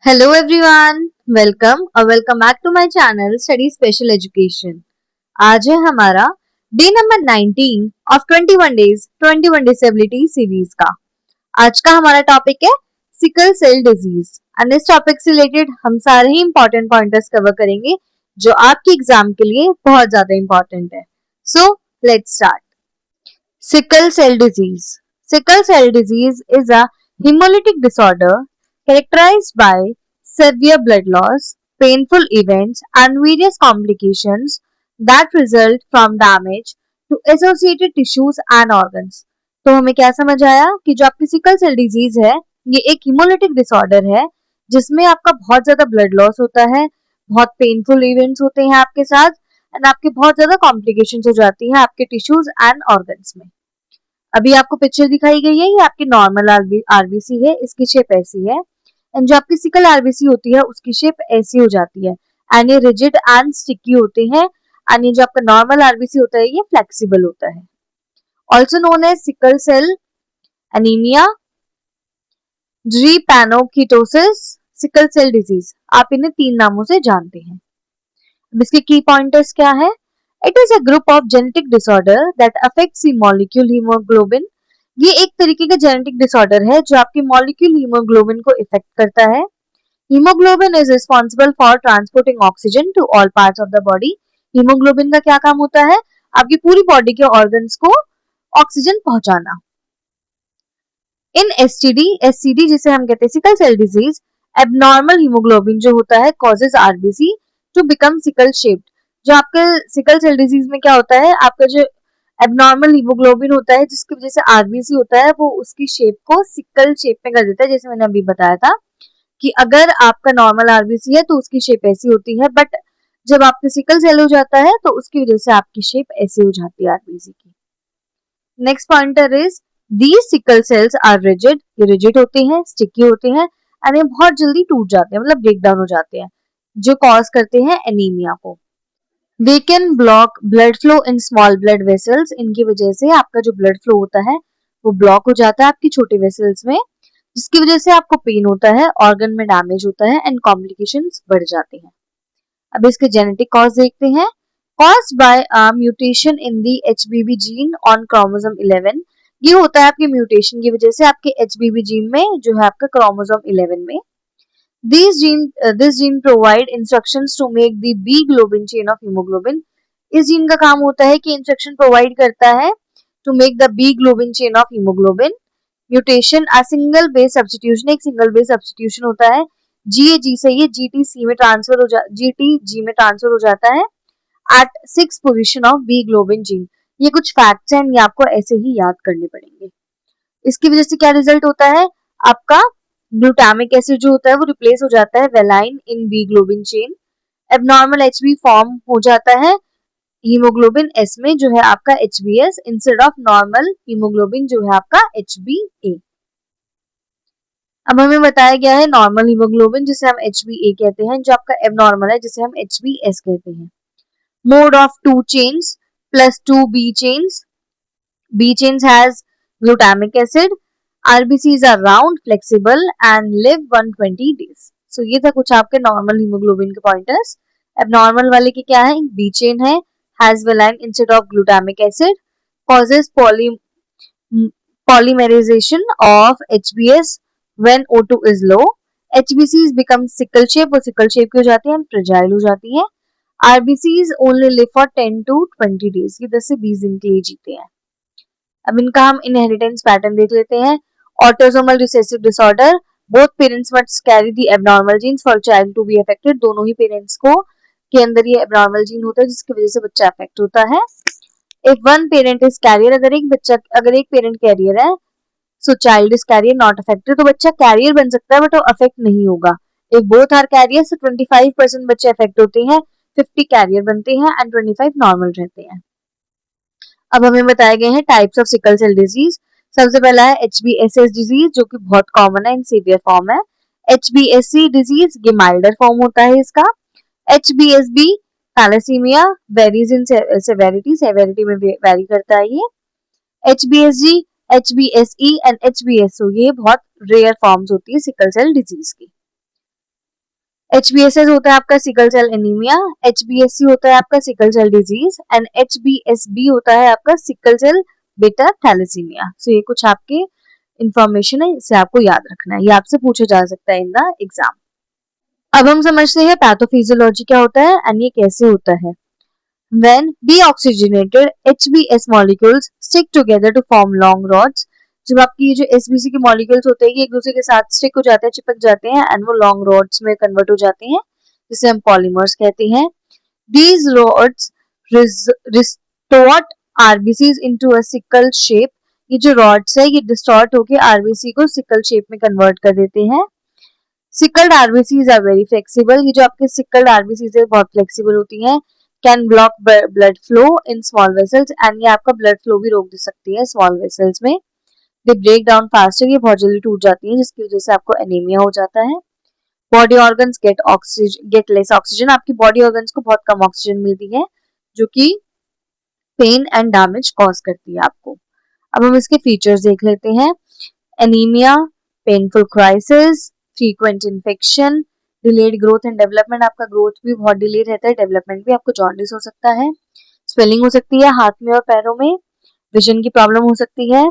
Hello everyone, welcome back to my channel Study Special Education. आज है हमारा day number 19 of 21 disability series का। आज का हमारा टॉपिक है सिकल सेल डिजीज एंड इस टॉपिक से रिलेटेड हम सारे ही इंपॉर्टेंट पॉइंटर्स कवर करेंगे जो आपके एग्जाम के लिए बहुत ज्यादा इंपॉर्टेंट है। So let's start. Sickle cell disease. Sickle cell disease is a hemolytic disorder characterized by severe blood loss, painful events, and various complications that result from damage to associated tissues and organs. तो हमें क्या समझ आया कि जो आपकी sickle cell disease है ये एक हिमोलिटिक डिसऑर्डर है जिसमें आपका बहुत ज्यादा ब्लड लॉस होता है, बहुत पेनफुल इवेंट्स होते हैं आपके साथ एंड आपके बहुत ज्यादा कॉम्प्लिकेशंस हो जाती हैं आपके टिश्यूज एंड ऑर्गन्स में। अभी आपको पिक्चर दिखाई गई है, ये आपकी नॉर्मल आरबीसी है, इसकी शेप ऐसी है एंड जो आपकी सिकल आरबीसी होती है उसकी शेप ऐसी हो जाती है एंड ये रिजिड एंड स्टिकी होते हैं एंड ये जो आपका नॉर्मल आरबीसी होता है ये फ्लेक्सिबल होता है। Also known as sickle cell anaemia, drepanocytosis, sickle cell disease, आप इन्हें 3 नामों से जानते हैं। अब इसके की पॉइंटर्स क्या है? It is a group of genetic disorder that affects the molecule haemoglobin. ये एक तरीके का जेनेटिक डिसऑर्डर है जो आपके मॉलिक्यूल हीमोग्लोबिन को इफेक्ट करता है। Hemoglobin is responsible for transporting oxygen to all parts of the body. Hemoglobin का क्या काम होता है? आपकी पूरी बॉडी के ऑर्गन्स को ऑक्सीजन पहुंचाना। इन एससीडी जिसे हम कहते हैं sickle cell disease, abnormal hemoglobin जो होता है causes RBC to become sickle shaped. जो आपके सिकल सेल डिजीज में क्या होता है, आपका जो एबनॉर्मल हीमोग्लोबिन होता है जिसकी वजह से आरबीसी होता है वो उसकी शेप को सिकल शेप में कर देता है। जैसे मैंने अभी बताया था कि अगर आपका नॉर्मल आरबीसी है तो उसकी शेप ऐसी होती है, बट जब आपके सिकल सेल हो जाता है तो उसकी वजह से आपकी शेप ऐसी हो जाती है आरबीसी की। Next pointer is these sickle cells are rigid, ये रिजिड होते हैं, स्टिकी होते हैं एंड ये बहुत जल्दी टूट जाते हैं, मतलब ब्रेक डाउन हो जाते हैं, जो कॉज करते हैं एनीमिया को। They can block blood flow in small blood vessels, इनकी वजह से आपका जो ब्लड फ्लो होता है वो ब्लॉक हो जाता है आपकी छोटे वेसल्स में, जिसकी वजह से आपको पेन होता है, ऑर्गन में डैमेज होता है एंड कॉम्प्लिकेशंस बढ़ जाते हैं। अब इसके जेनेटिक कॉज देखते हैं। caused by a mutation in the HBB gene on chromosome 11, ये होता है आपके म्यूटेशन की वजह से आपके HBB जीन में जो है आपका क्रोमोसोम 11 में। This gene provide instructions to make the B globin chain of hemoglobin। इस जीन का काम होता है कि इंस्ट्रक्शन प्रोवाइड करता है to make the B globin chain of hemoglobin। Mutation a single base substitution, एक सिंगल बेस सब्स्टिट्यूशन होता है, जी से ये GT में ट्रांसफर हो GT में ट्रांसफर हो जाता है at 6 position of B globin gene. ये कुछ फैक्ट्स हैं, ये आपको ऐसे ही याद करने पड़ेंगे। इसकी वजह से क्या रिजल्ट होता है, आपका ग्लूटामिक एसिड जो होता है वो रिप्लेस हो जाता है valine in B globin chain. Abnormal HB form हो जाता है हीमोग्लोबिन एस में जो है आपका HBS instead of normal haemoglobin जो है आपका एचबीए। अब हमें बताया गया है नॉर्मल हीमोग्लोबिन जिसे हम एचबीए कहते हैं, जो आपका एबनॉर्मल है जिसे हम एचबीएस कहते हैं। Mode of 2 chains plus 2 B chains. B chains has glutamic acid. RBCs are round, flexible and live 120 days. So ये था कुछ आपके नॉर्मल हीमोग्लोबिन के पॉइंटर्स। अब नॉर्मल वाले के क्या है, B chain है, has valine instead of glutamic acid, causes polymerization of HBS when O2 is low. HBCs become sickle shape, वो sickle shape की हो जाती है, fragile हो जाती है। RBCs only live for 10 to 20 days, ये 10 से 20 दिन के लिए जीते हैं। अब इनका हम इनहेरिटेंस पैटर्न देख लेते हैं। Autosomal recessive disorder, both parents must carry the abnormal genes for child to be affected. दोनों ही पेरेंट्स को के अंदर ये एबनॉर्मल जीन होता है जिसकी वजह से बच्चा अफेक्ट होता है। If one parent is carrier, अगर एक पेरेंट कैरियर है, so child is carrier not affected, तो बच्चा कैरियर बन सकता है बट वो अफेक्ट नहीं होगा। इफ बोथ आर कैरियर, सो 25% बच्चे अफेक्ट होते हैं, 50 कैरियर बनते हैं एंड 25 नॉर्मल रहते हैं। अब हमें बताए गए हैं types of sickle cell disease. सबसे पहला है HBSS डिजीज जो कि बहुत कॉमन है, इन सीवियर फॉर्म है। HBSC डिजीज, ये माइल्डर फॉर्म होता है इसका। HBSB thalassemia, varies in severity में वेरी करता है ये। HBSG, HBSE एंड HBSO, ये बहुत रेयर फॉर्म्स होती है सिकल सेल डिजीज की। HBSS होता है आपका सिकल सेल एनीमिया, HBSC होता है आपका sickle cell disease and HBSB होता है आपका sickle cell beta thalassemia. So ये कुछ आपके इंफॉर्मेशन है, इसे आपको याद रखना है, ये आपसे पूछा जा सकता है इन द एग्जाम। अब हम समझते हैं पैथोफिजियोलॉजी क्या होता है एंड ये कैसे होता है। When deoxygenated HBS molecules stick together to form long rods, जब आपकी जो SBC के मॉलिक्यूल्स होते हैं ये एक दूसरे के साथ स्टिक हो जाते हैं, चिपक जाते हैं एंड वो लॉन्ग रॉड्स में कन्वर्ट हो जाते हैं, जिसे हम पॉलीमर्स कहते हैं। These rods distort RBCs into a sickle shape। ये जो रॉड्स है ये डिस्टॉर्ट होकर RBC को सिकल शेप में कन्वर्ट कर देते हैं। Sickled RBCs are very flexible. ये जो आपके सिकल्ड आरबीसीज है बहुत फ्लेक्सिबल होती हैं। Can block blood flow in small vessels and ये आपका ब्लड फ्लो भी रोक दे सकती है स्मॉल वेसल्स में। दे ब्रेक डाउन फास्टर, ये बहुत जल्दी टूट जाती है जिसकी वजह से आपको एनीमिया हो जाता है। Body organs get less oxygen, आपकी बॉडी ऑर्गन्स को बहुत कम ऑक्सीजन मिलती है जो कि पेन एंड डैमेज कॉज करती है आपको। अब हम इसके फीचर्स देख लेते हैं। Anaemia, painful crisis, frequent infection, delayed growth and development, आपका ग्रोथ भी बहुत डिले रहता है, डेवलपमेंट भी, आपको जॉन्डिस हो सकता है, स्वेलिंग हो सकती है हाथ में और पैरों में, विजन की प्रॉब्लम हो सकती है,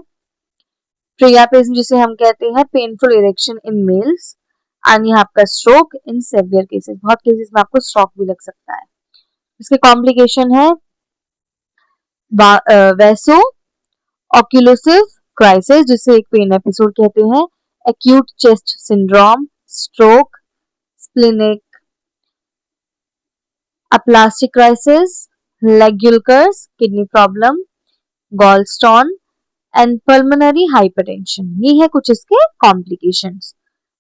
प्रियापिज्म जिसे हम कहते हैं, painful erection in males, and यहाँ आपका स्ट्रोक इन सेवियर केसेस, बहुत केसेस में आपको स्ट्रोक भी लग सकता है। इसके कॉम्प्लिकेशन है वैसो ऑक्यूलोसिव क्राइसिस जिसे एक पेन एपिसोड कहते हैं, acute chest syndrome, stroke, splenic aplastic crisis, leg ulcers, kidney problem, gallstone and pulmonary hypertension। ये है कुछ इसके कॉम्प्लिकेशंस।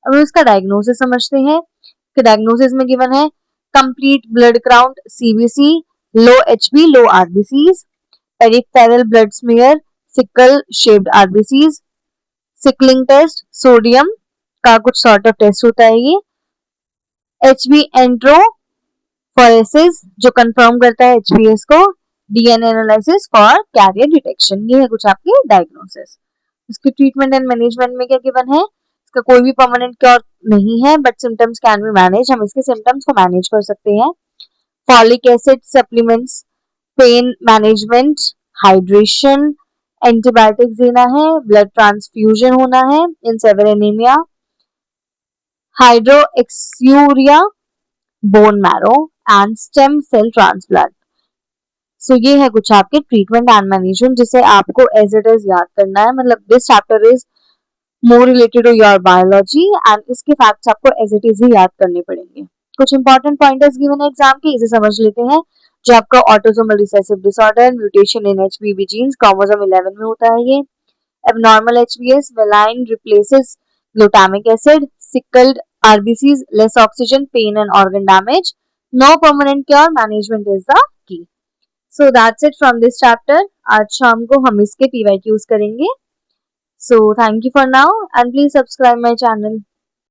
अब हम इसका डायग्नोसिस समझते हैं कि डायग्नोसिस में गिवन है complete blood count CBC, low HB, low RBCs, peripheral blood smear, sickle shaped RBCs, sickling test, sodium का कुछ सॉर्ट ऑफ टेस्ट होता है ये, HB एंट्रो फोरेसिस जो कंफर्म करता है HBS को, DNA analysis for carrier detection. ये है कुछ आपके डायग्नोसिस। इसके ट्रीटमेंट एंड मैनेजमेंट में क्या गिवन है, इसका कोई भी परमानेंट क्योर नहीं है but symptoms can be manage, हम इसके सिम्टम्स को मैनेज कर सकते हैं। Folic acid supplements, pain management, hydration, antibiotics देना है, ब्लड ट्रांसफ्यूजन होना है in severe anaemia, hydroxyurea, bone marrow and stem cell transplant. So ये है कुछ आपके ट्रीटमेंट एंड मैनेजमेंट जिसे आपको एज इट इज याद करना है, मतलब this chapter is more related to your biology and इसके फैक्ट्स आपको एज इट इज ही याद करने पड़ेंगे। कुछ इंपॉर्टेंट पॉइंटर्स गिवन है एग्जाम के, इसे समझ लेते हैं। जो आपका autosomal recessive disorder, mutation in HBV genes, chromosome 11 में होता है ये। Abnormal HBS, valine replaces glutamic acid, sickled RBCs, less oxygen, pain and organ damage. No permanent cure, management is the key. So that's it from this chapter. आज शाम को हम इसके PYQs करेंगे. So thank you for now and please subscribe my channel.